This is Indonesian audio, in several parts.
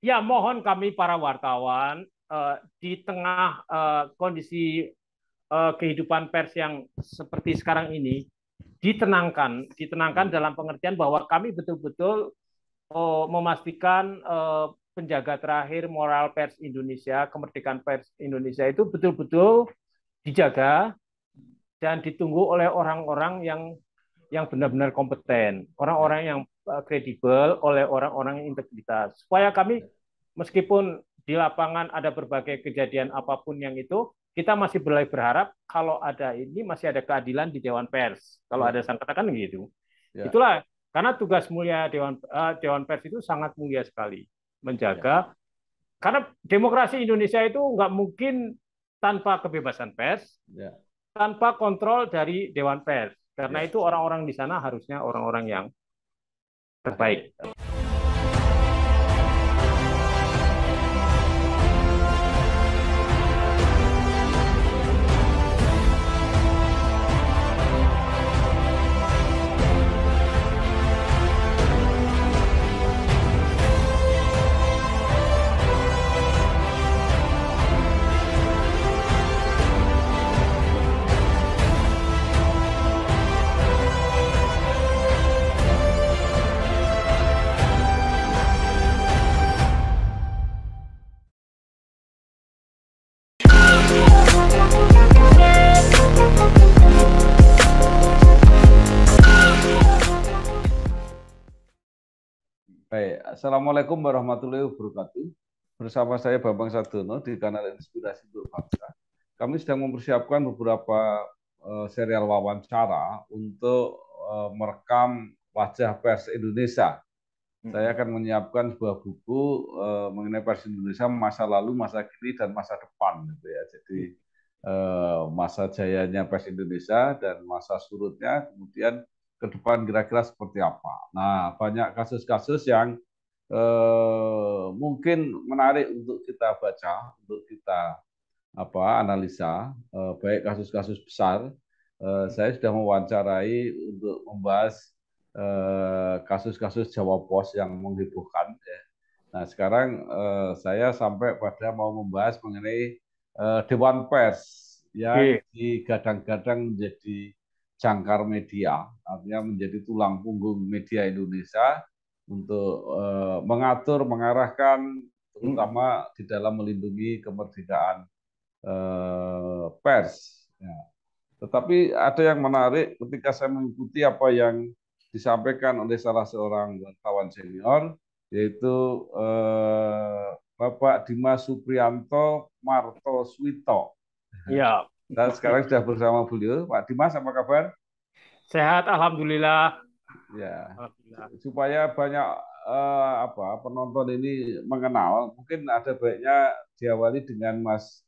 Ya, mohon kami para wartawan di tengah kondisi kehidupan pers yang seperti sekarang ini ditenangkan dalam pengertian bahwa kami betul-betul memastikan penjaga terakhir moral pers Indonesia, kemerdekaan pers Indonesia itu betul-betul dijaga dan ditunggu oleh orang-orang yang benar-benar kompeten, Ya, orang-orang yang kredibel, oleh orang-orang yang integritas. Supaya kami meskipun di lapangan ada berbagai kejadian apapun yang itu, kita masih berharap kalau ada ini masih ada keadilan di Dewan Pers. Kalau ada ya, sengketa kan gitu. ya, Itulah karena tugas mulia Dewan Pers itu sangat mulia sekali ya, menjaga karena demokrasi Indonesia itu nggak mungkin tanpa kebebasan pers, ya, tanpa kontrol dari Dewan Pers. Karena ya. itu orang-orang di sana harusnya orang-orang yang terbaik. Baik, Assalamualaikum warahmatullahi wabarakatuh. Bersama saya Bambang Sadono di kanal Inspirasi untuk Bangsa. Kami sedang mempersiapkan beberapa serial wawancara untuk merekam wajah pers Indonesia. Saya akan menyiapkan sebuah buku mengenai pers Indonesia masa lalu, masa kini, dan masa depan. Gitu ya. Jadi masa jayanya pers Indonesia dan masa surutnya, kemudian ke depan kira-kira seperti apa. Nah, banyak kasus-kasus yang mungkin menarik untuk kita baca, untuk kita analisa, baik kasus-kasus besar. Saya sudah mewawancarai untuk membahas kasus-kasus Jawa Pos yang menghebohkan. Ya. Nah, sekarang saya sampai pada mau membahas mengenai Dewan Pers yang Oke. digadang-gadang menjadi jangkar media, artinya menjadi tulang punggung media Indonesia untuk mengatur, mengarahkan, terutama di dalam melindungi kemerdekaan pers. Ya. Tetapi ada yang menarik ketika saya mengikuti apa yang disampaikan oleh salah seorang wartawan senior, yaitu Bapak Dimas Supriyanto Martoswito. Ya, Dan sekarang sudah bersama beliau. Pak Dimas, apa kabar? sehat alhamdulillah. Ya, Alhamdulillah. supaya banyak penonton ini mengenal, mungkin ada baiknya diawali dengan Mas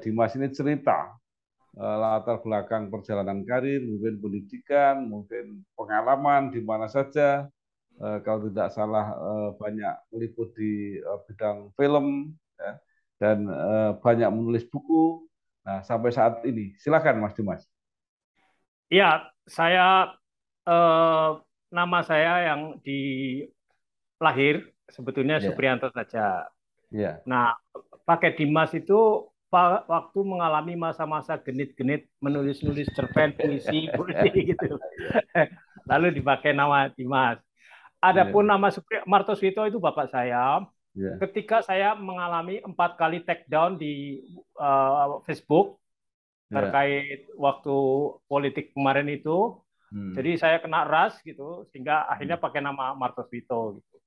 Dimas ini cerita latar belakang perjalanan karir, mungkin pendidikan, mungkin pengalaman di mana saja. Kalau tidak salah banyak meliput di bidang film ya, dan banyak menulis buku. Nah, sampai saat ini, silakan Mas Dimas. Ya, saya eh, nama saya yang di lahir sebetulnya Ya, Supriyanto saja. ya, Nah, pakai Dimas itu waktu mengalami masa-masa genit-genit menulis-nulis cerpen, puisi, puisi gitu. Lalu dipakai nama Dimas. Adapun ya, nama Martoswito itu bapak saya. ya, Ketika saya mengalami 4 kali take down di Facebook ya. terkait waktu politik kemarin itu, Hmm. jadi saya kena ras gitu, sehingga Hmm. akhirnya pakai nama Martoswito gitu.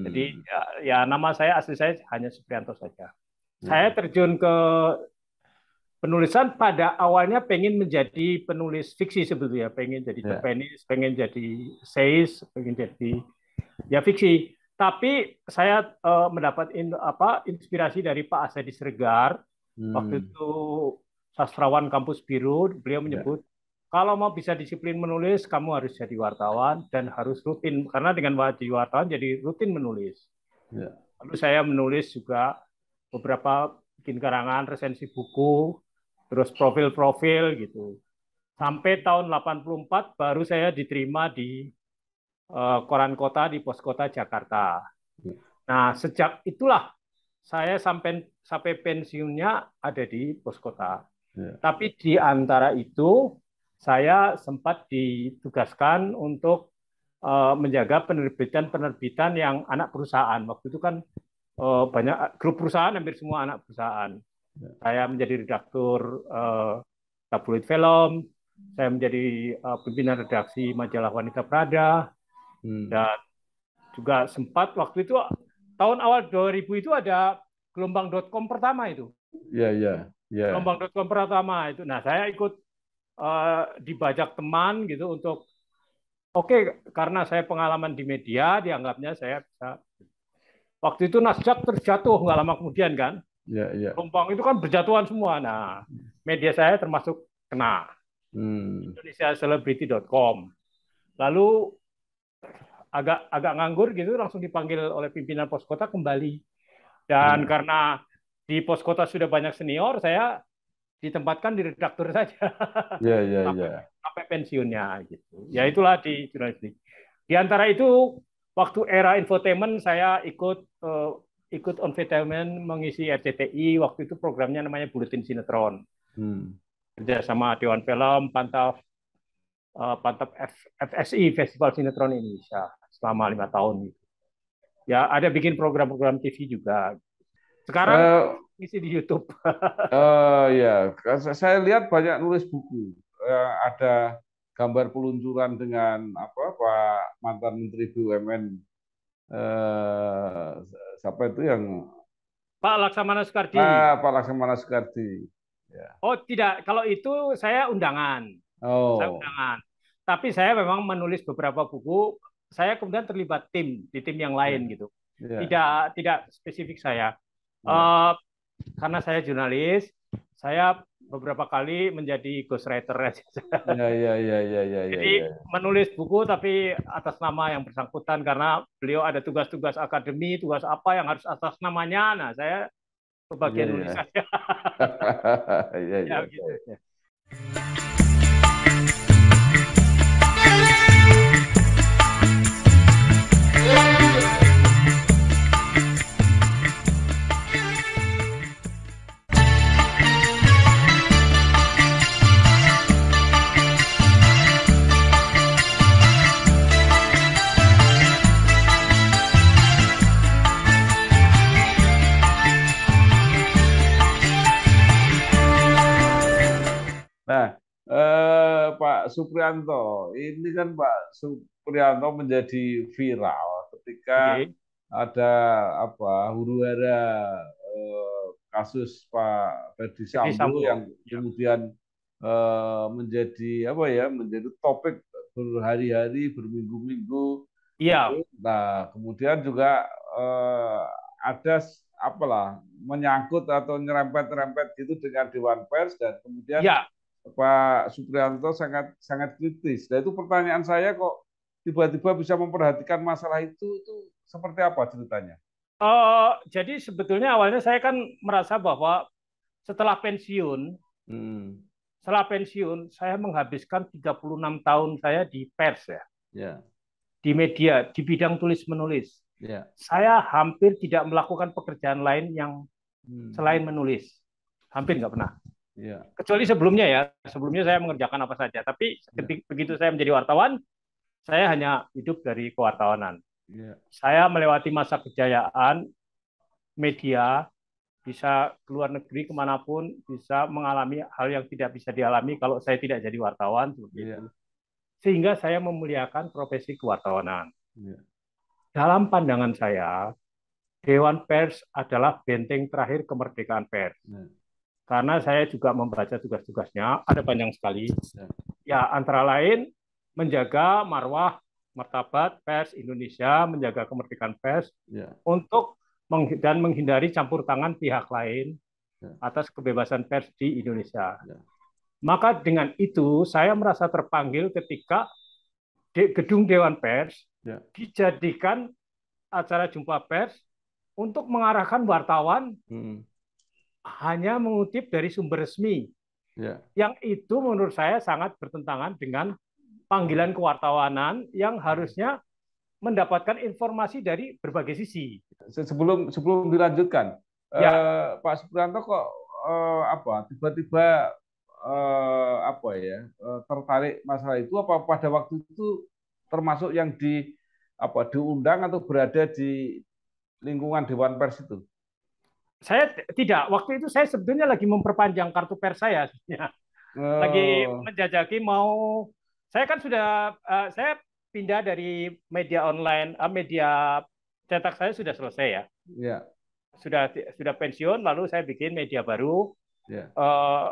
Jadi Hmm. ya nama saya asli saya hanya Supriyanto saja. Saya Ya, terjun ke penulisan pada awalnya pengen menjadi penulis fiksi sebetulnya, pengen jadi ya, cerpenis, pengen jadi essayist, pengen jadi ya fiksi. Tapi saya mendapat inspirasi dari Pak Asadi Sregar. Waktu hmm. itu sastrawan kampus biru, beliau Ya, menyebut kalau mau bisa disiplin menulis, kamu harus jadi wartawan dan harus rutin karena dengan jadi wartawan jadi rutin menulis. ya, Lalu saya menulis juga beberapa bikin karangan, resensi buku, terus profil-profil gitu. Sampai tahun 84 baru saya diterima di Koran Kota di Pos Kota Jakarta. ya. Nah, sejak itulah saya sampai pensiunnya ada di pos kota. Ya. Tapi di antara itu saya sempat ditugaskan untuk menjaga penerbitan-penerbitan yang anak perusahaan. Waktu itu kan banyak grup perusahaan, hampir semua anak perusahaan. Ya. Saya menjadi redaktur tabloid film, saya menjadi pimpinan redaksi majalah Wanita Prada, dan juga sempat waktu itu tahun awal 2000 itu ada gelombang.com pertama itu. Ya, ya, ya. Gelombang.com pertama itu. Nah, saya ikut dibajak teman gitu untuk karena saya pengalaman di media, dianggapnya saya bisa. Waktu itu Nasdaq terjatuh nggak lama kemudian kan. Ya, ya. Gelombang itu kan berjatuhan semua. Nah, media saya termasuk kena. Indonesiacelebrity.com. Lalu agak nganggur gitu, langsung dipanggil oleh pimpinan pos kota kembali. Dan karena di pos kota sudah banyak senior, saya ditempatkan di redaktur saja. Ya, ya, ya. Sampai pensiunnya gitu. Ya itulah di jurnalistik. Di antara itu waktu era infotainment saya ikut infotainment mengisi RCTI. Waktu itu programnya namanya Buletin Sinetron. Kerja sama Dewan Film, Pantap FSI, Festival Sinetron Indonesia, selama 5 tahun. Ya ada bikin program-program TV juga. Sekarang isi di YouTube. Ya, saya lihat banyak nulis buku. Ada gambar peluncuran dengan Pak mantan Menteri BUMN, siapa itu yang Pak Laksamana Soekardi. Pak Laksamana Soekardi. Ya. Oh tidak, kalau itu saya undangan. Saya undangan. Tapi saya memang menulis beberapa buku. Saya kemudian terlibat di tim yang lain gitu. Tidak spesifik saya. Karena saya jurnalis, saya beberapa kali menjadi ghostwriter. Jadi menulis buku tapi atas nama yang bersangkutan karena beliau ada tugas-tugas akademi, tugas apa yang harus atas namanya. Nah, saya bagian nulis saja. Ya, gitu. Nah, Pak Supriyanto, ini kan Pak Supriyanto menjadi viral ketika ada huru-hara kasus Pak Ferdy Sambo yang kemudian menjadi menjadi topik berhari-hari, berminggu-minggu. Iya. Nah, kemudian juga ada menyangkut atau nyerempet-nyerempet gitu dengan Dewan Pers dan kemudian Pak Supriyanto sangat kritis. Nah, itu pertanyaan saya, kok tiba-tiba bisa memperhatikan masalah itu seperti apa ceritanya? Jadi sebetulnya awalnya saya kan merasa bahwa setelah pensiun saya menghabiskan 36 tahun saya di pers di media, di bidang tulis-menulis. Saya hampir tidak melakukan pekerjaan lain yang selain menulis. Hampir nggak pernah. Kecuali sebelumnya saya mengerjakan apa saja. Tapi begitu saya menjadi wartawan, saya hanya hidup dari kewartawanan. Saya melewati masa kejayaan media, bisa keluar negeri kemanapun, bisa mengalami hal yang tidak bisa dialami kalau saya tidak jadi wartawan. Sehingga saya memuliakan profesi kewartawanan. Dalam pandangan saya, Dewan Pers adalah benteng terakhir kemerdekaan pers. Karena saya juga membaca tugas-tugasnya, ada banyak sekali. Ya, antara lain menjaga marwah, martabat pers Indonesia, menjaga kemerdekaan pers, untuk dan menghindari campur tangan pihak lain atas kebebasan pers di Indonesia. Maka dengan itu saya merasa terpanggil ketika gedung Dewan Pers dijadikan acara jumpa pers untuk mengarahkan wartawan hanya mengutip dari sumber resmi, yang itu menurut saya sangat bertentangan dengan panggilan kewartawanan yang harusnya mendapatkan informasi dari berbagai sisi. Sebelum dilanjutkan, Ya, Pak Supriyanto kok apa tiba-tiba apa ya tertarik masalah itu, apa pada waktu itu termasuk yang diundang atau berada di lingkungan Dewan Pers itu? saya tidak. Waktu itu saya sebetulnya lagi memperpanjang kartu pers saya. Lagi Oh, menjajaki mau. Saya kan sudah saya pindah dari media online, media cetak saya sudah selesai ya. ya, Sudah pensiun, lalu saya bikin media baru. ya, Eh,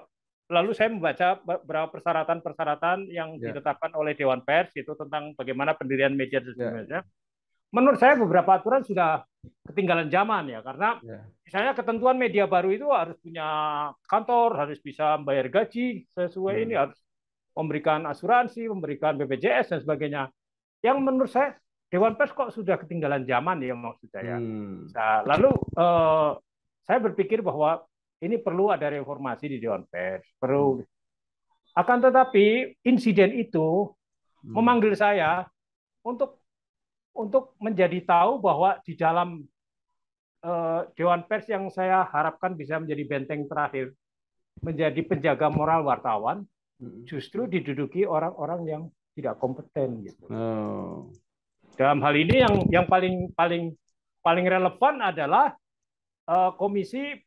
Lalu saya membaca beberapa persyaratan-persyaratan yang ya, ditetapkan oleh Dewan Pers itu tentang bagaimana pendirian media dan ya, sebagainya. Menurut saya beberapa aturan sudah ketinggalan zaman ya, karena ya, misalnya ketentuan media baru itu harus punya kantor, harus bisa membayar gaji sesuai ini, hmm, harus memberikan asuransi, memberikan BPJS dan sebagainya. Yang menurut saya Dewan Pers kok sudah ketinggalan zaman ya maksud saya. hmm, Nah, lalu saya berpikir bahwa ini perlu ada reformasi di Dewan Pers, hmm, perlu. Akan tetapi insiden itu hmm, memanggil saya untuk menjadi tahu bahwa di dalam Dewan Pers yang saya harapkan bisa menjadi benteng terakhir, menjadi penjaga moral wartawan, hmm. justru diduduki orang-orang yang tidak kompeten gitu. Oh, Dalam hal ini yang paling paling paling relevan adalah Komisi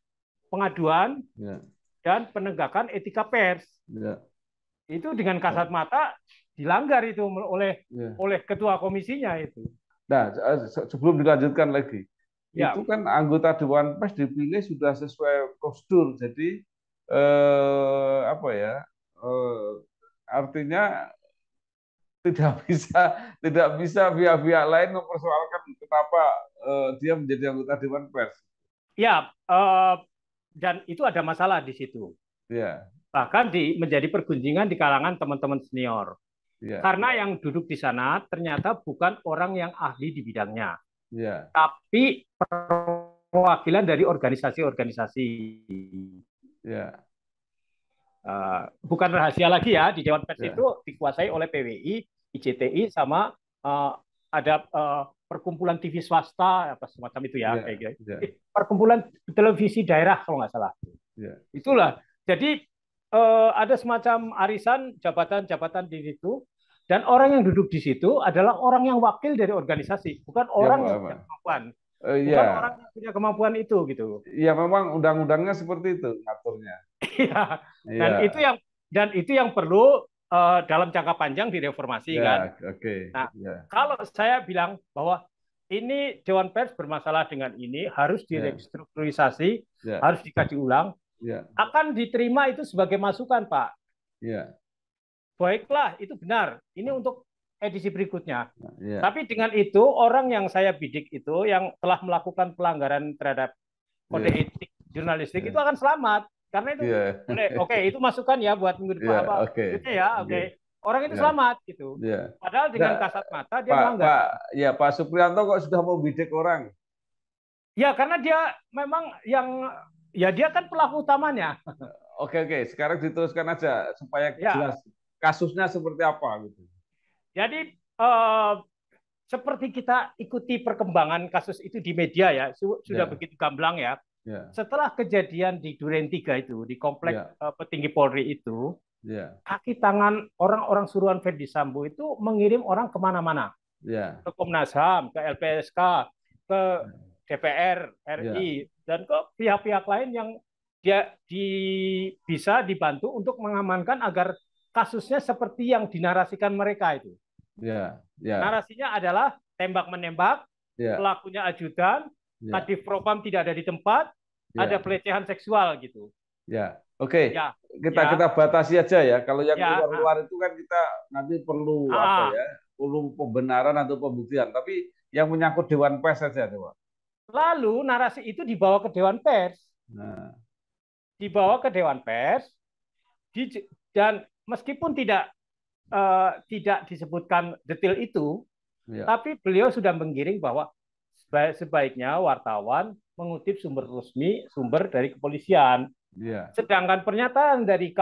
Pengaduan ya, dan Penegakan Etika Pers. ya, Itu dengan kasat ya, mata dilanggar itu oleh ya. ketua komisinya itu. Nah, sebelum dilanjutkan lagi, itu Ya, kan anggota Dewan Pers dipilih sudah sesuai prosedur. Jadi apa ya? Eh, artinya tidak tidak bisa pihak-pihak lain mempersoalkan kenapa dia menjadi anggota Dewan Pers. ya, dan itu ada masalah di situ. Ya, Bahkan menjadi pergunjingan di kalangan teman-teman senior. ya, Karena yang duduk di sana ternyata bukan orang yang ahli di bidangnya, ya, tapi perwakilan dari organisasi-organisasi. ya, Bukan rahasia lagi ya, di Dewan Pers itu ya, dikuasai oleh PWI, ICTI, sama ada perkumpulan TV swasta, apa semacam itu ya, ya, kayak gitu. ya, Perkumpulan televisi daerah kalau nggak salah. ya, Itulah. Jadi ada semacam arisan jabatan-jabatan di situ, dan orang yang duduk di situ adalah orang yang wakil dari organisasi, bukan ya, orang yang punya Pak. kemampuan, bukan orang Ya, yang punya kemampuan itu gitu. ya memang undang-undangnya seperti itu ngaturnya. Iya. Dan itu Iya, yang perlu dalam jangka panjang direformasi kan. ya, oke, Nah, ya, kalau saya bilang bahwa ini Dewan Pers bermasalah dengan ini harus ya, direstrukturisasi, ya, harus dikaji ulang, ya, akan diterima itu sebagai masukan, Pak. ya, Baiklah, itu benar. Ini untuk edisi berikutnya. ya, Tapi dengan itu orang yang saya bidik itu yang telah melakukan pelanggaran terhadap kode ya, etik jurnalistik itu ya, akan selamat karena itu ya, boleh. Oke, itu masukan ya buat minggu depan ya, apa oke, berikutnya ya. oke, Oke. Orang itu ya, selamat gitu. ya. Padahal Nah, dengan kasat mata dia Pak, melanggar. Pak, ya Pak Supriyanto kok sudah mau bidik orang? Ya, karena dia memang ya dia kan pelaku utamanya. Oke, oke, sekarang diteruskan aja supaya Ya. jelas kasusnya seperti apa gitu. Jadi seperti kita ikuti perkembangan kasus itu di media ya, sudah Ya, begitu gamblang ya. ya, Setelah kejadian di Duren 3 itu, di komplek ya, petinggi Polri itu, ya, kaki tangan orang-orang suruhan Ferdi Sambo itu mengirim orang kemana-mana. ya, Ke Komnas HAM, ke LPSK, ke DPR ya, RI, dan ke pihak-pihak lain yang dia bisa dibantu untuk mengamankan agar kasusnya seperti yang dinarasikan mereka itu. ya, ya, Narasinya adalah tembak-menembak, ya, pelakunya ajudan, ya, Kadif Propam tidak ada di tempat, ada ya, pelecehan seksual gitu. ya. Oke, Ya, kita ya, batasi aja ya. Kalau yang ya. luar-luar itu kan kita nanti perlu apa Ah. ya? Perlu pembenaran atau pembuktian. Tapi yang menyangkut Dewan Pers saja, coba. Lalu narasi itu dibawa ke Dewan Pers, Nah, dibawa ke Dewan Pers, dan meskipun tidak disebutkan detail itu, ya, tapi beliau sudah menggiring bahwa sebaiknya wartawan mengutip sumber resmi, sumber dari kepolisian. ya, Sedangkan pernyataan dari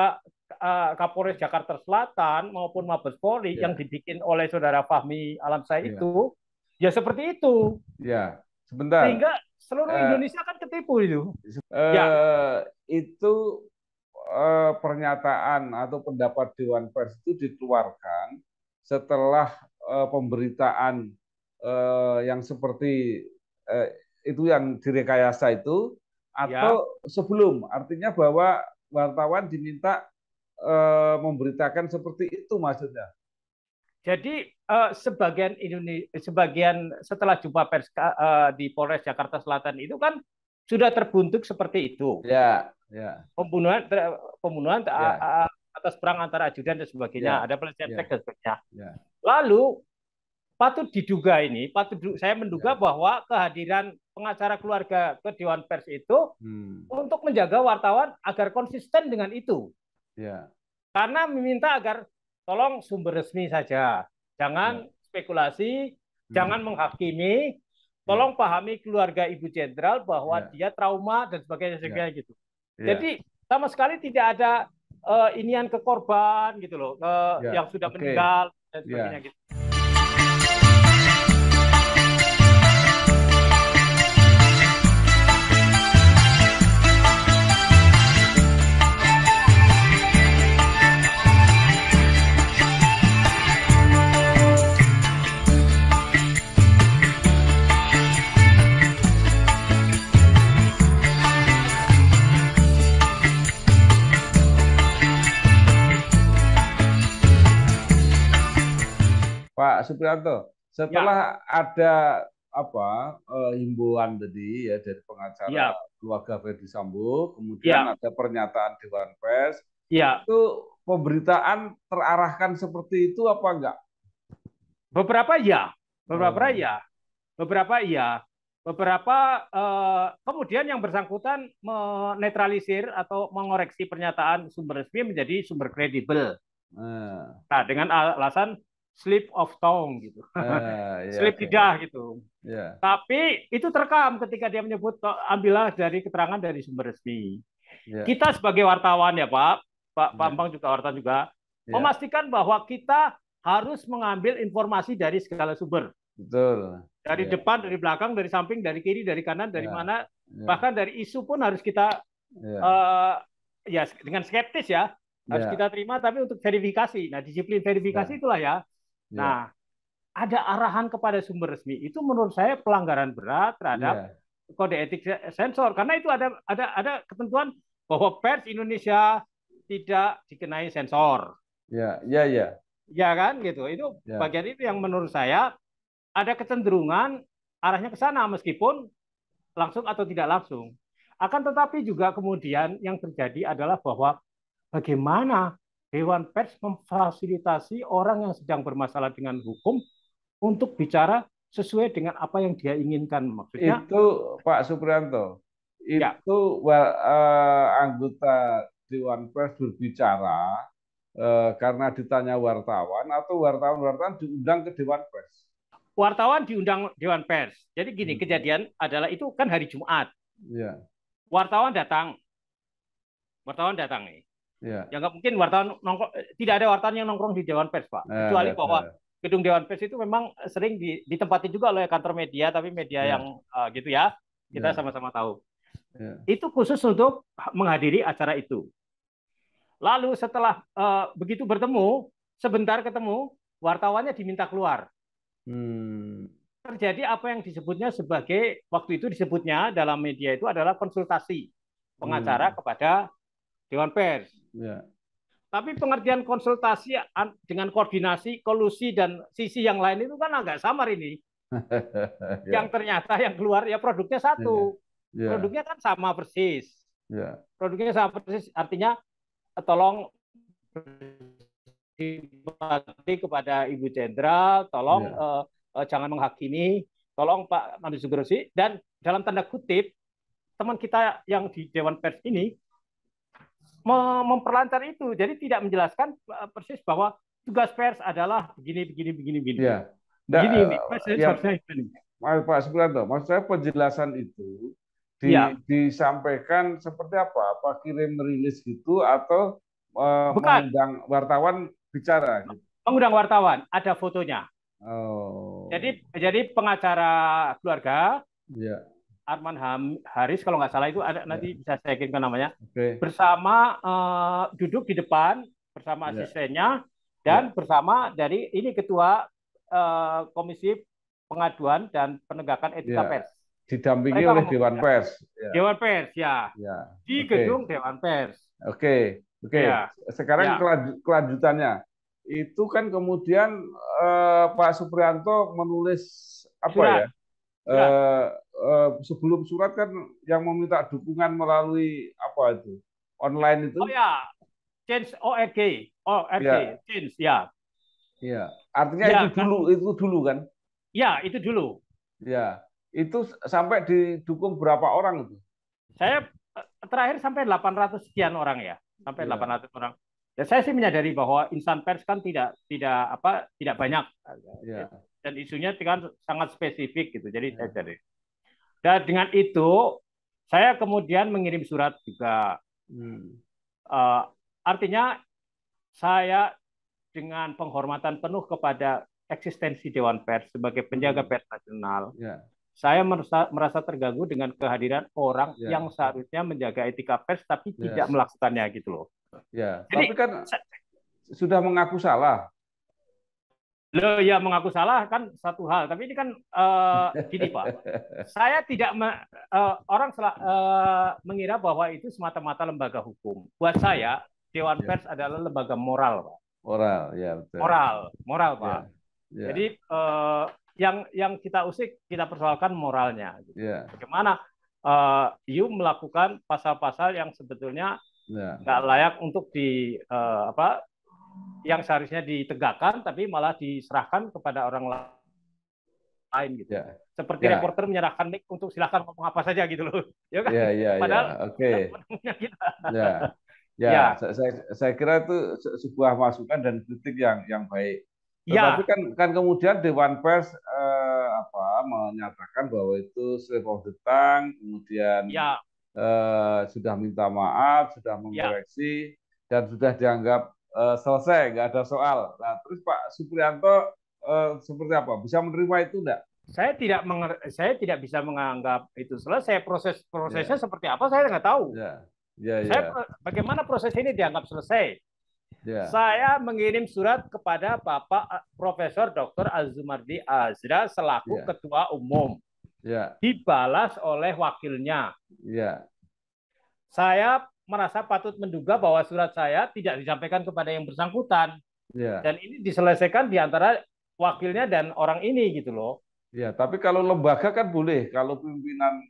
Kapolres Jakarta Selatan maupun Mabes Polri yang ya, dibikin oleh Saudara Fahmi Alamsyah ya, itu Ya seperti itu. Ya, sebentar. Sehingga seluruh Eh, Indonesia kan ketipu itu. Ya, eh, itu pernyataan atau pendapat Dewan Pers itu dikeluarkan setelah pemberitaan yang seperti eh, itu yang direkayasa itu ya. atau sebelum, artinya bahwa wartawan diminta memberitakan seperti itu maksudnya. Jadi sebagian setelah jumpa pers di Polres Jakarta Selatan itu kan sudah terbuntuk seperti itu. Ya, ya, Pembunuhan pembunuhan ya, atas perang antara ajudan dan sebagainya, ya, ada pelecehan ya, seks dan sebagainya. ya, Lalu saya menduga ya. bahwa kehadiran pengacara keluarga ke Dewan Pers itu Hmm, untuk menjaga wartawan agar konsisten dengan itu. ya, Karena meminta agar tolong sumber resmi saja, ya, jangan spekulasi, jangan hmm, menghakimi, ya, tolong pahami keluarga Ibu Jenderal bahwa ya, dia trauma dan sebagainya, ya, sebagainya gitu. ya, Jadi sama sekali tidak ada inian ke korban gitu loh, ya. yang sudah Oke, meninggal dan sebagainya ya. gitu. Pak Supriyanto, Ya, setelah ada himbauan tadi ya dari pengacara iya, keluarga Ferdi Sambo, kemudian iya, ada pernyataan Dewan Pers, iya. itu pemberitaan terarahkan seperti itu apa enggak? Beberapa iya, beberapa Oh, iya, beberapa iya. Beberapa kemudian yang bersangkutan menetralisir atau mengoreksi pernyataan sumber resmi menjadi sumber kredibel. eh, Nah, dengan alasan slip of tongue gitu. ya Slip oke, lidah gitu. ya, Tapi itu terekam ketika dia menyebut ambillah dari keterangan dari sumber resmi. ya, Kita sebagai wartawan ya Pak, Pak ya, Bambang juga wartawan juga, ya, memastikan bahwa kita harus mengambil informasi dari segala sumber. betul, Dari ya, depan, dari belakang, dari samping, dari kiri, dari kanan, dari ya, mana, ya, bahkan dari isu pun harus kita ya, uh, ya dengan skeptis ya, harus ya, kita terima tapi untuk verifikasi. Nah, disiplin verifikasi ya, itulah ya. ya, Nah, ada arahan kepada sumber resmi itu menurut saya pelanggaran berat terhadap ya, kode etik sensor karena itu ada ketentuan bahwa pers Indonesia tidak dikenai sensor. ya, ya, ya, Ya kan gitu. Itu ya, bagian itu yang menurut saya ada kecenderungan arahnya ke sana meskipun langsung atau tidak langsung. Akan tetapi juga kemudian yang terjadi adalah bahwa bagaimana Dewan Pers memfasilitasi orang yang sedang bermasalah dengan hukum untuk bicara sesuai dengan apa yang dia inginkan. Maksudnya, itu Pak Supriyanto, ya, itu anggota Dewan Pers berbicara karena ditanya wartawan atau wartawan-wartawan diundang ke Dewan Pers. wartawan diundang Dewan Pers. Jadi gini, Hmm. kejadian adalah itu kan hari Jumat. Ya, Wartawan datang, wartawan datang nih. ya, Ya nggak mungkin wartawan nongkrong, tidak ada wartawan yang nongkrong di Dewan Pers, Pak. Kecuali nggak ada. bahwa gedung Dewan Pers itu memang sering ditempati juga oleh kantor media, tapi media Ya, yang gitu ya, kita ya, sama-sama tahu. ya, Itu khusus untuk menghadiri acara itu. Lalu setelah begitu bertemu, sebentar ketemu, wartawannya diminta keluar. hmm, Terjadi apa yang disebutnya sebagai, waktu itu disebutnya dalam media itu adalah konsultasi pengacara hmm, kepada Dewan Pers. ya, Tapi pengertian konsultasi dengan koordinasi, kolusi, dan sisi yang lain itu kan agak samar ini. Yang ya, ternyata yang keluar ya produknya ya, satu. ya, Produknya kan sama persis. ya, Produknya sama persis, artinya tolong simpati kepada Ibu Jenderal, tolong ya, jangan menghakimi, tolong Pak Mandi Sugrosi, dan dalam tanda kutip, teman kita yang di Dewan Pers ini memperlancar itu. Jadi tidak menjelaskan persis bahwa tugas pers adalah begini, begini, begini, begini. ya. Nggak, Begini ini, pers ya, harusnya begini. Pak Supriyanto, maksud saya penjelasan itu Iya, disampaikan seperti apa? Apa kirim rilis gitu atau bukan mengundang wartawan bicara gitu? mengundang wartawan, ada fotonya. Oh, Jadi pengacara keluarga Ya. Arman Haris kalau nggak salah itu ada, Ya. nanti bisa saya kirimkan namanya, Oke. bersama duduk di depan bersama Ya. asistennya Ya. dan bersama dari ini ketua Komisi Pengaduan dan Penegakan Etika Ya. Pers. Didampingi Mereka oleh ngomong Dewan Pers. Ya. Dewan Pers ya, Ya. di Oke. gedung Dewan Pers. Oke. Oke. Ya, Sekarang ya, kelanjutannya. Itu kan kemudian Pak Suprianto menulis apa ya? surat, surat. Sebelum surat kan yang meminta dukungan melalui apa itu? Online Oh itu? ya, change ORG, ORG, Ya. change ya. Iya, artinya Ya, itu dulu kan? ya itu dulu. Ya, itu sampai didukung berapa orang itu? Saya terakhir sampai 800 sekian orang ya, sampai Iya, 800 orang. Dan saya sih menyadari bahwa insan pers kan tidak banyak iya, dan isunya kan sangat spesifik gitu. Jadi saya iya. jadi. Dan dengan itu saya kemudian mengirim surat juga. Hmm, Uh, artinya saya dengan penghormatan penuh kepada eksistensi Dewan Pers sebagai penjaga hmm, pers nasional, ya, saya merasa terganggu dengan kehadiran orang ya, yang seharusnya menjaga etika pers tapi ya, tidak melakukannya gitu loh. ya. Tapi Jadi kan sudah mengaku salah. lo ya mengaku salah kan satu hal, tapi ini kan gini Pak, saya tidak orang mengira bahwa itu semata-mata lembaga hukum. Buat saya Dewan Ya, Pers adalah lembaga moral, Pak. oral, ya betul. Moral, Pak. Ya, ya, Jadi yang kita usik, kita persoalkan moralnya. ya, Bagaimana you melakukan pasal-pasal yang sebetulnya ya, nggak layak untuk yang seharusnya ditegakkan, tapi malah diserahkan kepada orang lain gitu. ya, Seperti ya, reporter menyerahkan mic untuk silahkan ngomong apa saja gitu loh, ya kan? ya, ya, ya. Padahal Oke, penuhnya kita. ya, ya. Ya, Saya kira itu sebuah masukan dan kritik yang baik. Tetapi ya, kan kemudian Dewan Pers menyatakan bahwa itu slip of the tongue, kemudian ya, sudah minta maaf, sudah ya. mengoreksi, dan sudah dianggap selesai, nggak ada soal. Nah, terus Pak Suprianto seperti apa? Bisa menerima itu enggak? Saya tidak bisa menganggap itu selesai. Prosesnya Ya, seperti apa saya nggak tahu. ya, ya, ya, Bagaimana proses ini dianggap selesai? ya, Saya mengirim surat kepada Bapak Profesor Dr. Azumardi Azra selaku ya, Ketua Umum. ya, Dibalas oleh wakilnya. ya, Saya merasa patut menduga bahwa surat saya tidak disampaikan kepada yang bersangkutan. ya. Dan ini diselesaikan di antara wakilnya dan orang ini gitu loh. Ya, tapi kalau lembaga kan boleh, kalau pimpinan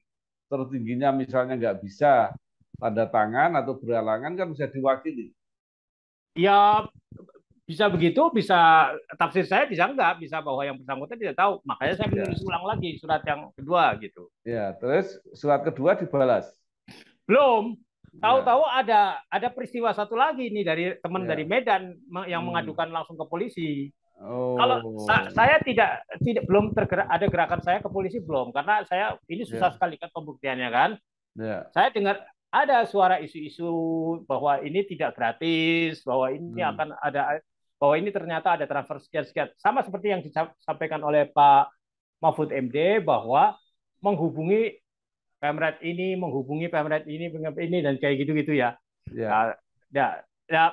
tertingginya misalnya nggak bisa tanda tangan atau berhalangan kan bisa diwakili. Ya bisa begitu, bisa tafsir saya bisa enggak, bisa bahwa yang bersangkutan tidak tahu. Makanya saya Ya, menulis ulang lagi surat yang kedua gitu. ya. Terus surat kedua dibalas. Belum. Ya, Tahu-tahu ada peristiwa satu lagi nih dari teman dari ya. Medan yang Hmm. mengadukan langsung ke polisi. Kalau Oh, saya tidak belum tergerak ada gerakan saya ke polisi belum karena saya ini susah ya, sekali kan pembuktiannya kan. ya. Saya dengar ada suara isu-isu bahwa ini tidak gratis, bahwa ini Hmm. akan ada bahwa ini ternyata ada transfer sekian-sekian. Sama seperti yang disampaikan oleh Pak Mahfud MD bahwa menghubungi Pemret ini, menghubungi Pemret ini dan kayak gitu-gitu ya. Ya, Nah, ya, ya,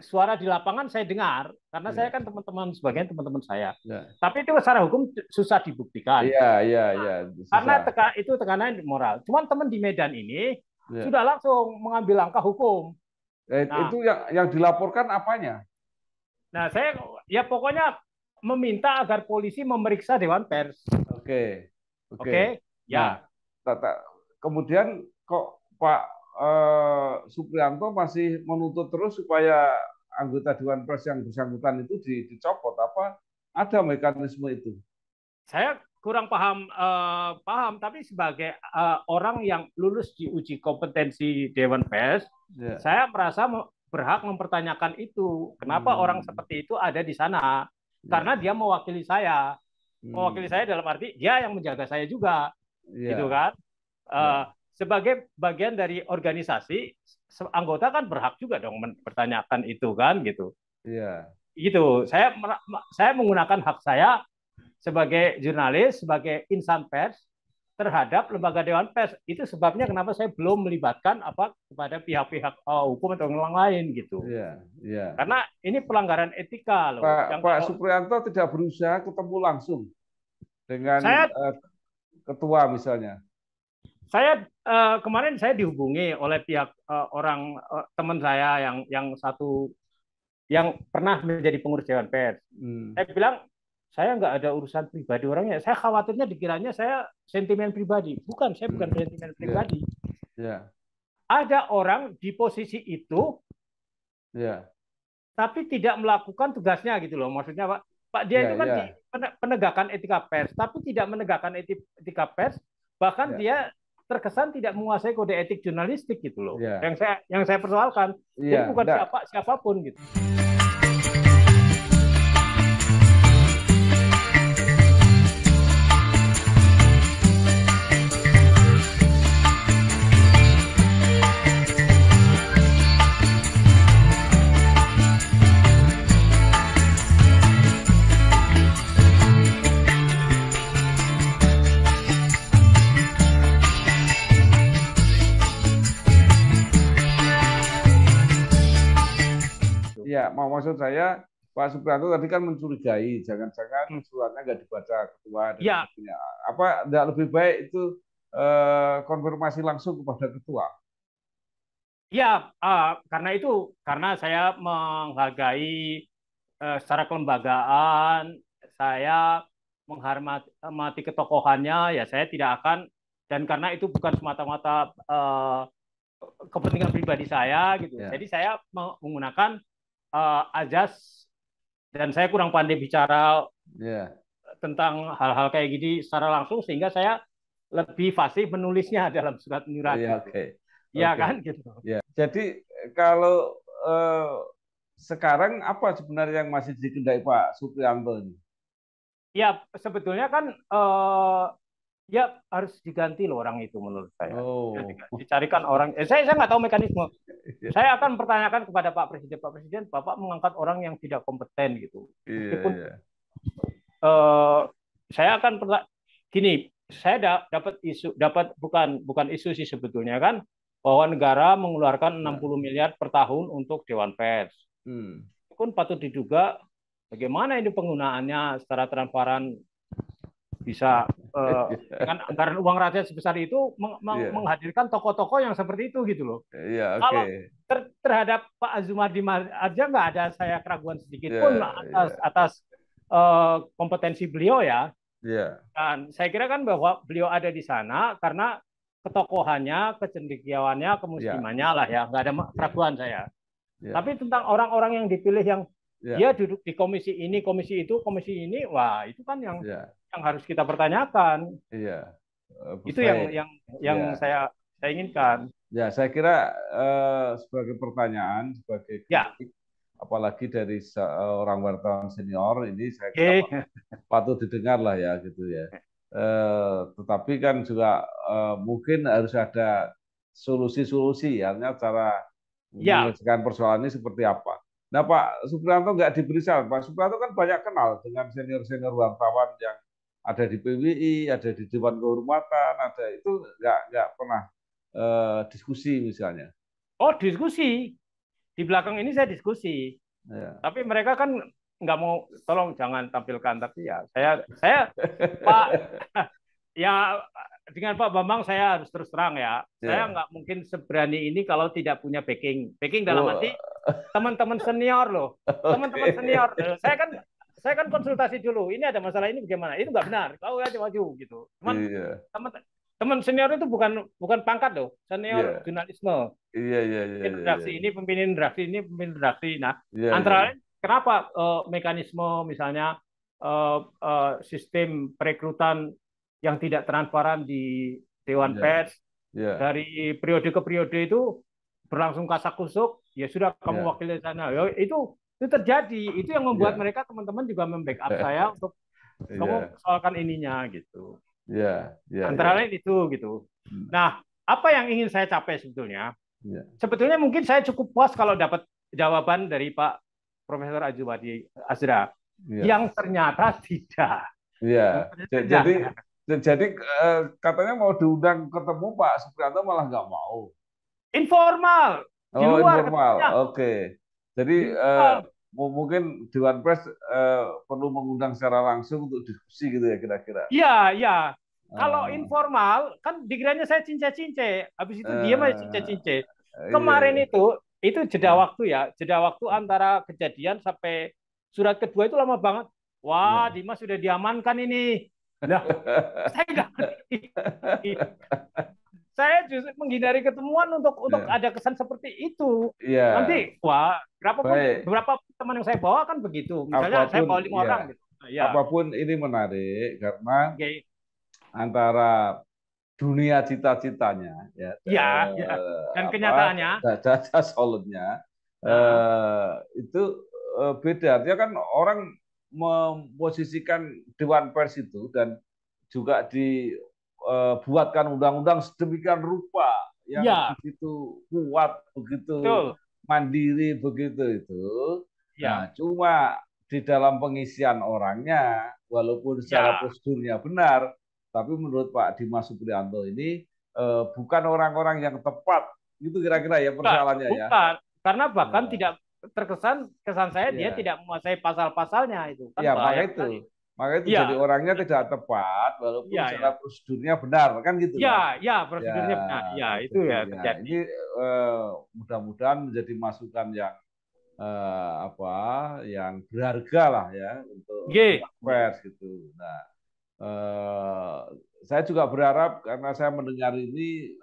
suara di lapangan saya dengar karena saya ya, kan sebagian teman-teman saya. ya. Tapi itu secara hukum susah dibuktikan. Iya, iya, iya, Karena susah. itu tekanan moral. Cuman teman di Medan ini Ya. sudah langsung mengambil langkah hukum. Itu Nah, yang dilaporkan apanya? saya ya pokoknya meminta agar polisi memeriksa Dewan Pers. Oke, oke. Oke? Nah, Ya. kemudian kok Pak Suprianto masih menuntut terus supaya anggota Dewan Pers yang bersangkutan itu dicopot apa ada mekanisme itu? Saya kurang paham tapi sebagai orang yang lulus di uji kompetensi Dewan Pers, Ya. saya merasa berhak mempertanyakan itu. Kenapa orang seperti itu ada di sana? Karena Ya. dia mewakili saya. Mewakili saya dalam arti dia yang menjaga saya juga. Gitu Ya. kan? Ya. Sebagai bagian dari organisasi, anggota kan berhak juga dong mempertanyakan itu kan gitu. Ya. Gitu. Saya menggunakan hak saya sebagai jurnalis, sebagai insan pers terhadap lembaga Dewan Pers. Itu sebabnya kenapa saya belum melibatkan kepada pihak-pihak hukum atau orang lain gitu. Iya, iya. Karena ini pelanggaran etika loh. Pak Supriyanto tidak berusaha ketemu langsung dengan Saya ketua misalnya. Saya kemarin saya dihubungi oleh pihak teman saya yang satu yang pernah menjadi pengurus Dewan Pers. Saya bilang saya nggak ada urusan pribadi orangnya. Saya khawatirnya dikiranya saya sentimen pribadi. Bukan, saya bukan sentimen pribadi. Ada orang di posisi itu, tapi tidak melakukan tugasnya gitu loh. Maksudnya Pak dia itu kan di penegakan etika pers, tapi tidak menegakkan etika pers. Bahkan dia terkesan tidak menguasai kode etik jurnalistik gitu loh. Yang saya persoalkan. Jadi bukan siapapun gitu. Ya, maksud saya Pak Supriyanto tadi kan mencurigai, jangan-jangan suratnya nggak dibaca ketua. Dan apa tidak lebih baik itu konfirmasi langsung kepada ketua? Ya, karena saya menghargai secara kelembagaan, saya menghormati ketokohannya, ya saya tidak akan, dan karena itu bukan semata-mata kepentingan pribadi saya gitu. Jadi saya menggunakan azas, dan saya kurang pandai bicara tentang hal-hal kayak gini secara langsung, sehingga saya lebih fasih menulisnya dalam surat menyurat. Ya kan gitu. Jadi kalau sekarang apa sebenarnya yang masih dikendaki Pak Supriyanto ini? Ya sebetulnya kan ya harus diganti loh orang itu menurut saya. Dicarikan orang. Saya nggak tahu mekanisme. Saya akan pertanyakan kepada Pak Presiden, Bapak mengangkat orang yang tidak kompeten gitu. Meskipun saya akan gini, saya dapat bukan isu sih sebetulnya kan, bahwa negara mengeluarkan 60 miliar per tahun untuk Dewan Pers. Itu pun patut diduga bagaimana ini penggunaannya secara transparan, bisa dengan anggaran uang rakyat sebesar itu menghadirkan tokoh-tokoh yang seperti itu gitu loh. Kalau terhadap Pak Azumardi aja nggak ada saya keraguan sedikit pun atas kompetensi beliau ya. Dan saya kira kan bahwa beliau ada di sana karena ketokohannya, kecendekiawannya, kemuslimannya lah ya, nggak ada keraguan saya. Tapi tentang orang-orang yang dipilih yang dia duduk di komisi ini, komisi itu, komisi ini, wah itu kan yang harus kita pertanyakan. Itu yang saya inginkan. Ya, saya kira sebagai pertanyaan, sebagai kritik, apalagi dari seorang wartawan senior ini, saya kira patut didengar lah ya, gitu ya. Tetapi kan juga mungkin harus ada solusi-solusi, artinya cara menyelesaikan persoalan ini seperti apa. Nah, Pak Supriyanto nggak diberi saran. Pak Supriyanto kan banyak kenal dengan senior-senior wartawan yang ada di PWI, ada di Dewan Kehormatan, ada itu nggak pernah diskusi misalnya. Oh, diskusi. Di belakang ini saya diskusi. Tapi mereka kan nggak mau, tolong jangan tampilkan. Tapi ya saya Pak, ya dengan Pak Bambang saya harus terus terang ya. Saya nggak mungkin seberani ini kalau tidak punya backing. Backing dalam arti teman-teman senior loh. Teman-teman senior. Saya kan konsultasi dulu. Ini ada masalah ini bagaimana? Itu nggak benar. Kau aja maju gitu. Cuman teman senior itu bukan pangkat loh. Senior jurnalisme. Redaksi ini pimpinan redaksi. Nah, antara lain kenapa mekanisme misalnya sistem perekrutan yang tidak transparan di Dewan Pers dari periode ke periode itu berlangsung kasak-kusuk, ya sudah kamu wakil di sana. Ya, itu terjadi. Itu yang membuat mereka teman-teman juga membackup saya untuk kamu soalkan ininya gitu. Antara lain itu gitu. Nah, apa yang ingin saya capai sebetulnya? Sebetulnya mungkin saya cukup puas kalau dapat jawaban dari Pak Profesor Azumardi Azra yang ternyata tidak. Iya. Enggak, Jadi enggak. jadi katanya mau diundang ketemu Pak Supriyanto malah nggak mau. Informal di Oh, luar informal. ketemunya Oke. Jadi di luar. mungkin Dewan Pers perlu mengundang secara langsung untuk diskusi gitu ya kira-kira. Iya, iya. Kalau Eh, informal kan dikiranya saya cince-cince, habis itu diam aja eh, cince-cince. iya, Kemarin iya. itu jeda waktu ya, jeda waktu antara kejadian sampai surat kedua itu lama banget. Wah, Iya. Dimas sudah diamankan ini. Lah, saya nggak ngerti. Saya justru menghindari ketemuan untuk Iya. ada kesan seperti itu. Iya. Nanti, wah, Baik. beberapa teman yang saya bawa kan begitu. Misalnya saya Apapun bawa 5 orang ya, gitu. Nah, ya, apapun ini menarik karena oke. antara dunia cita-citanya ya Ya, ya. Dan apa kenyataannya, data solidnya nah, itu beda. Artinya kan orang memposisikan Dewan Pers itu dan juga dibuatkan undang-undang sedemikian rupa yang ya, begitu kuat, begitu betul. mandiri, begitu itu. Ya, Nah, cuma di dalam pengisian orangnya, walaupun secara ya. prosedurnya benar, tapi menurut Pak Dimas Supriyanto ini bukan orang-orang yang tepat. Itu kira-kira ya Enggak, persoalannya ya. bukan. Karena bahkan Ya, tidak kesan saya dia ya. tidak menguasai pasal-pasalnya itu. Kan Ya, bahaya sekali. maka itu jadi Iya, orangnya tidak tepat, walaupun iya, secara ya. prosedurnya benar, kan gitu Iya, kan? ya, Ya, prosedurnya benar. Ya, itu ya prosedurnya. terjadi. Ini mudah-mudahan menjadi masukan yang apa, yang berharga lah ya untuk G. Dewan Pers gitu. Nah, eh, saya juga berharap karena saya mendengar ini,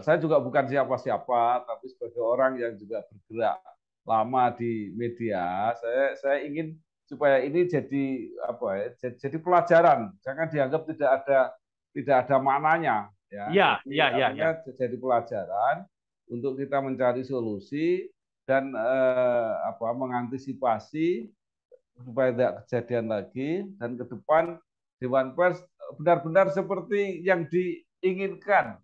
saya juga bukan siapa-siapa, tapi sebagai orang yang juga bergerak lama di media, saya ingin supaya ini jadi apa ya, jadi pelajaran, jangan dianggap tidak ada maknanya ya. Iya, Jadi iya, iya, artinya iya. jadi pelajaran untuk kita mencari solusi dan apa mengantisipasi supaya tidak kejadian lagi dan ke depan Dewan Pers benar-benar seperti yang diinginkan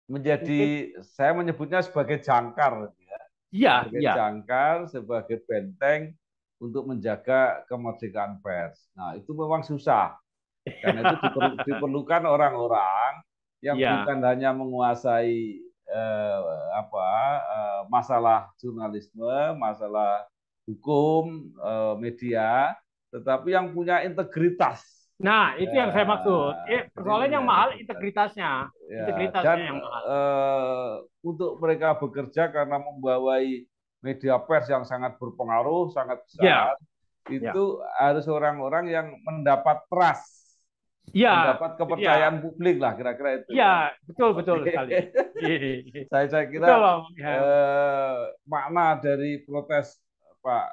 Mungkin, menjadi saya menyebutnya sebagai jangkar ya. iya, Sebagai iya. jangkar, sebagai benteng untuk menjaga kemerdekaan pers. Nah, itu memang susah karena itu diperlukan orang-orang yang Iya, bukan hanya menguasai apa masalah jurnalisme, masalah hukum, media, tetapi yang punya integritas. nah, itu Ya, yang saya maksud. jadi Persoalannya punya yang mahal integritas. integritasnya. Ya, Integritasnya dan yang mahal. untuk mereka bekerja karena membawai media pers yang sangat berpengaruh, sangat Ya, besar, ya. itu harus orang-orang yang mendapat trust, Ya, mendapat itu dia. kepercayaan publik lah, kira-kira itu ya. Ya, betul betul Oke, sekali. Iya. saya Betul, kira Om. Ya. makna dari protes Pak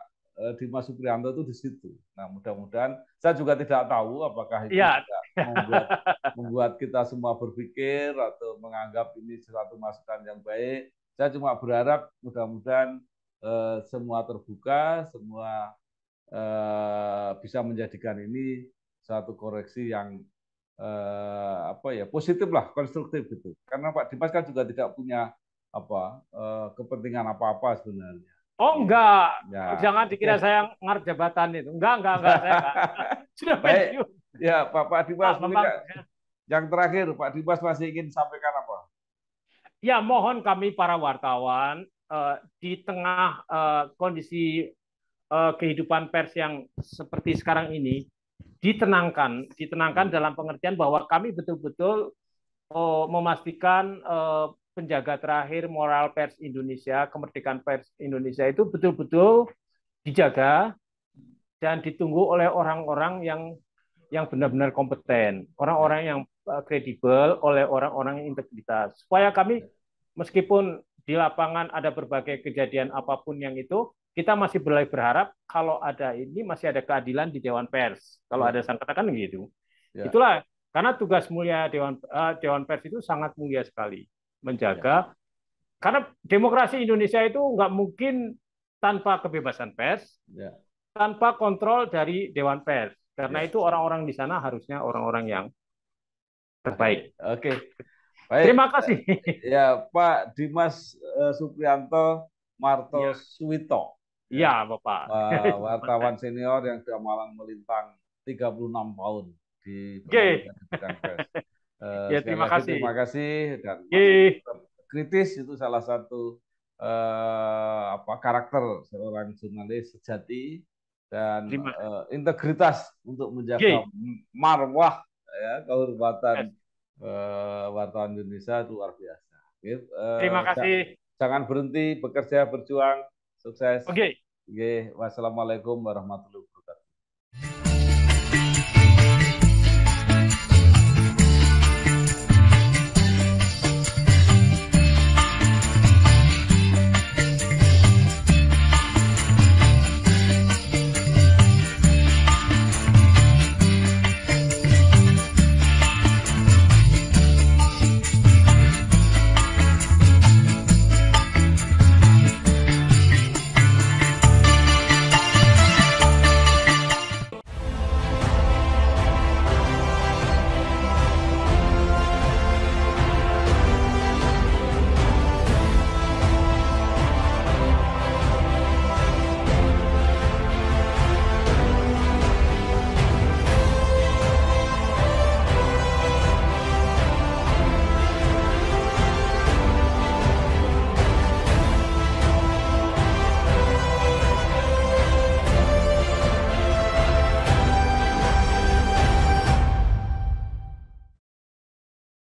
Dimas Supriyanto itu di situ. Nah, mudah-mudahan saya juga tidak tahu apakah itu Iya. juga membuat kita semua berpikir atau menganggap ini suatu masukan yang baik. Saya cuma berharap mudah-mudahan semua terbuka, semua bisa menjadikan ini satu koreksi yang apa ya positif lah, konstruktif gitu. Karena Pak Dimas kan juga tidak punya apa kepentingan apa-apa sebenarnya. Oh Iya. enggak, Ya, jangan oke. dikira saya ngarep jabatan itu. Enggak, saya enggak. Sudah Baik, pensiun. ya Pak Dimas, Pak mungkin Bambang. yang terakhir Pak Dimas masih ingin sampaikan apa? Ya, mohon kami para wartawan di tengah kondisi kehidupan pers yang seperti sekarang ini ditenangkan Hmm. dalam pengertian bahwa kami betul-betul memastikan penjaga terakhir moral pers Indonesia, kemerdekaan pers Indonesia itu betul-betul dijaga dan ditunggu oleh orang-orang yang benar-benar kompeten, Ya, orang-orang yang kredibel, oleh orang-orang yang integritas. Supaya kami meskipun di lapangan ada berbagai kejadian apapun yang itu, kita masih berharap kalau ada ini masih ada keadilan di Dewan Pers. Kalau ada ya, sengketa kan gitu. ya, Itulah karena tugas mulia Dewan Pers itu sangat mulia sekali ya, menjaga karena demokrasi Indonesia itu nggak mungkin tanpa kebebasan pers, ya, tanpa kontrol dari Dewan Pers. Karena ya. itu orang-orang di sana harusnya orang-orang yang Oke, terbaik. oke. Baik, Terima kasih. ya Pak Dimas Supriyanto Marto Ya, Suwito, iya ya, Bapak. wartawan senior yang sudah malang melintang 36 tahun di Oke. pengabdian di bidang pers. Ya, Sekali terima lagi kasih. terima kasih dan masih Oke. kritis itu salah satu karakter seorang jurnalis sejati dan Terima kasih. integritas untuk menjaga Oke. marwah ya kehormatan Yes. wartawan Indonesia itu luar biasa. Terima kasih. Jangan berhenti bekerja berjuang sukses. Oke. Oke, wassalamualaikum warahmatullahi wabarakatuh.